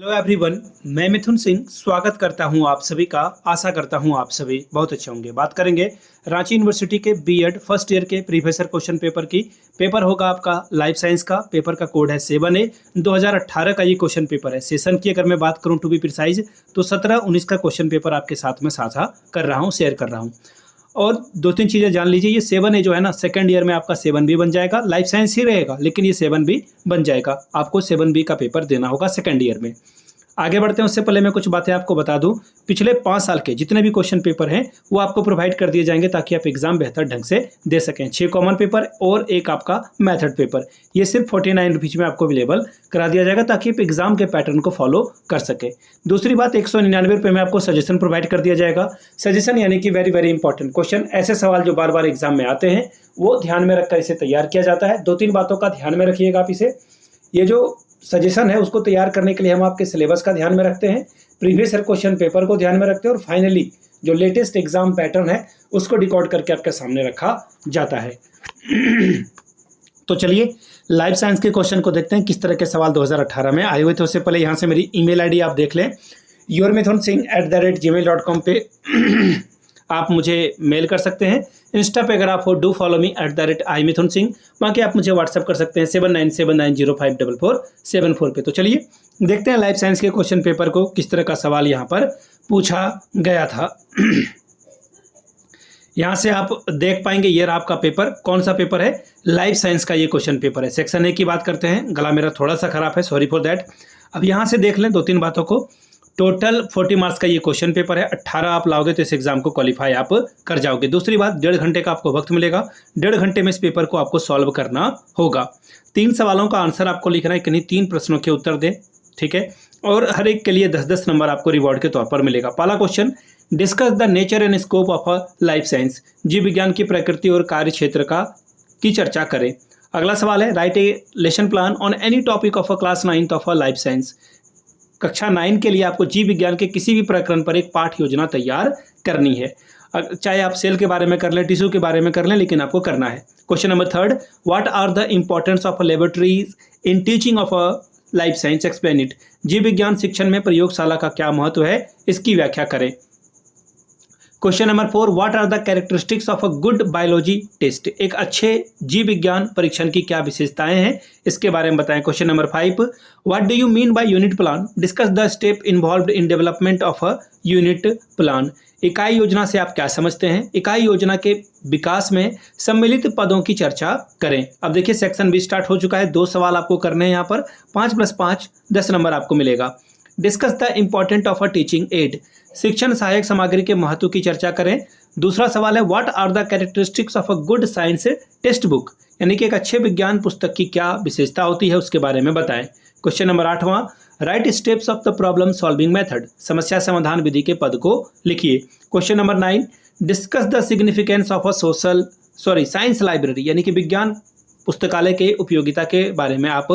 Hello everyone, मैं मिथुन सिंह स्वागत करता हूं आप सभी का। आशा करता हूं आप सभी बहुत अच्छे होंगे। बात करेंगे रांची यूनिवर्सिटी के बीएड फर्स्ट ईयर के प्रीवियस ईयर क्वेश्चन पेपर की। पेपर होगा आपका लाइफ साइंस का। पेपर का कोड है 7A। 2018 का ये क्वेश्चन पेपर है। सेशन की अगर मैं बात करूं टू बी प्रिसाइज तो 17-19 का क्वेश्चन पेपर आपके साथ में साझा कर रहा हूँ, शेयर कर रहा हूँ। और दो तीन चीज़ें जान लीजिए, ये 7A जो है ना, सेकंड ईयर में आपका 7B बन जाएगा। लाइफ साइंस ही रहेगा लेकिन ये 7B बन जाएगा। आपको 7B का पेपर देना होगा सेकंड ईयर में। आगे बढ़ते हैं उससे पहले मैं कुछ बातें आपको बता दूं। पिछले 5 साल के जितने भी क्वेश्चन पेपर हैं वो आपको प्रोवाइड कर दिए जाएंगे ताकि आप एग्जाम बेहतर ढंग से दे सकें। 6 कॉमन पेपर और एक आपका मेथड पेपर, ये सिर्फ 49 रुपीज़ में आपको अवेलेबल करा दिया जाएगा ताकि आप एग्जाम के पैटर्न को फॉलो कर सके। दूसरी बात, 199 रुपये में आपको सजेशन प्रोवाइड कर दिया जाएगा। सजेशन यानी कि वेरी वेरी इंपॉर्टेंट क्वेश्चन, ऐसे सवाल जो बार बार एग्जाम में आते हैं वो ध्यान में रखकर इसे तैयार किया जाता है। 2-3 बातों का ध्यान में रखिएगा आप इसे। ये जो सजेशन है उसको तैयार करने के लिए हम आपके सिलेबस का ध्यान में रखते हैं, प्रीवियस ईयर क्वेश्चन पेपर को ध्यान में रखते हैं और फाइनली जो लेटेस्ट एग्जाम पैटर्न है उसको डिकोड करके आपके सामने रखा जाता है। तो चलिए लाइफ साइंस के क्वेश्चन को देखते हैं, किस तरह के सवाल 2018 में आए हुए थे। उससे पहले यहाँ से मेरी ईमेल आईडी आप देख लें, yourmithunsingh@gmail.com पे आप मुझे मेल कर सकते हैं। इंस्टा पे अगर आप हो डू फॉलो मी @imithunsingh, बाकी आप मुझे व्हाट्सअप कर सकते हैं 7979054474 पे। तो चलिए देखते हैं लाइफ साइंस के क्वेश्चन पेपर को, किस तरह का सवाल यहाँ पर पूछा गया था। यहाँ से आप देख पाएंगे ये रहा आपका पेपर। कौन सा पेपर है? लाइफ साइंस का ये क्वेश्चन पेपर है। सेक्शन ए की बात करते हैं। गला मेरा थोड़ा सा खराब है, सॉरी फॉर दैट। अब यहाँ से देख लें 2-3 बातों को। टोटल 40 मार्क्स का ये क्वेश्चन पेपर है। 18 आप लाओगे तो इस एग्जाम को क्वालिफाई आप कर जाओगे। दूसरी बात, 1.5 घंटे का आपको वक्त मिलेगा। 1.5 घंटे में इस पेपर को आपको सॉल्व करना होगा। 3 सवालों का आंसर आपको लिखना है, किन्हीं 3 प्रश्नों के उत्तर दें, ठीक है। और हर एक के लिए 10-10 नंबर आपको रिवॉर्ड के तौर पर मिलेगा। पहला question, discuss the nature and scope of a life science. जीव विज्ञान की प्रकृति और कार्य क्षेत्र की चर्चा करें। अगला सवाल है, right A lesson plan on any topic of a class 9th of a life science. कक्षा 9 के लिए आपको जीव विज्ञान के किसी भी प्रकरण पर एक पाठ योजना तैयार करनी है। चाहे आप सेल के बारे में कर लें, टिश्यू के बारे में कर लें, लेकिन आपको करना है। Question number 3, what are the importance of laboratories in teaching of a life science, explain it. जीव विज्ञान शिक्षण में प्रयोगशाला का क्या महत्व है, इसकी व्याख्या करें। Question number 4, what are the characteristics of a good biology test. एक अच्छे जीव विज्ञान परीक्षण की क्या विशेषताएं हैं, इसके बारे में बताएं। Question number 5, what do you mean by unit plan, discuss the step involved in development of a unit plan. इकाई योजना से आप क्या समझते हैं, इकाई योजना के विकास में सम्मिलित पदों की चर्चा करें। अब देखिए सेक्शन 20 स्टार्ट हो चुका है। 2 सवाल आपको करने हैं यहाँ पर। 5 + 5 10 नंबर आपको मिलेगा। Discuss the important of a teaching add. शिक्षण सहायक सामग्री के महत्व की चर्चा करें। दूसरा सवाल है, what are the characteristics of a good science text book, यानी कि एक अच्छे विज्ञान पुस्तक की क्या विशेषता होती है, उसके बारे में बताएं। क्वेश्चन नंबर 8वां, write steps of the problem solving method. समस्या समाधान विधि के पद को लिखिए। Question number 9, discuss the significance of a science library, यानी कि विज्ञान पुस्तकालय के उपयोगिता के बारे में आप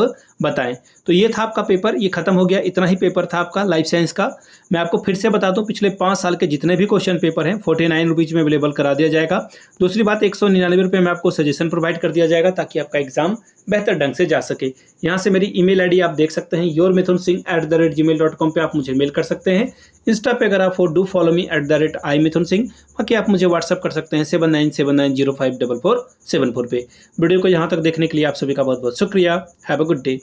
बताएं। तो ये था आपका पेपर, ये खत्म हो गया। इतना ही पेपर था आपका लाइफ साइंस का। मैं आपको फिर से बता दूं, पिछले 5 साल के जितने भी क्वेश्चन पेपर हैं 49 रुपीज़ में अवेलेबल करा दिया जाएगा। दूसरी बात, 199 रुपये में आपको सजेशन प्रोवाइड कर दिया जाएगा ताकि आपका एग्जाम बेहतर ढंग से जा सके। यहाँ से मेरी ईमेल आईडी आप देख सकते हैं, yourmithunsingh@gmail.com पे आप मुझे मेल कर सकते हैं। इंस्टा पे अगर आप हो डू फॉलो मी @imithunsingh, बाकी आप मुझे व्हाट्सअप कर सकते हैं 7979054474 पे। वीडियो को यहाँ तक देखने के लिए आप सभी का बहुत बहुत शुक्रिया। Have a good day.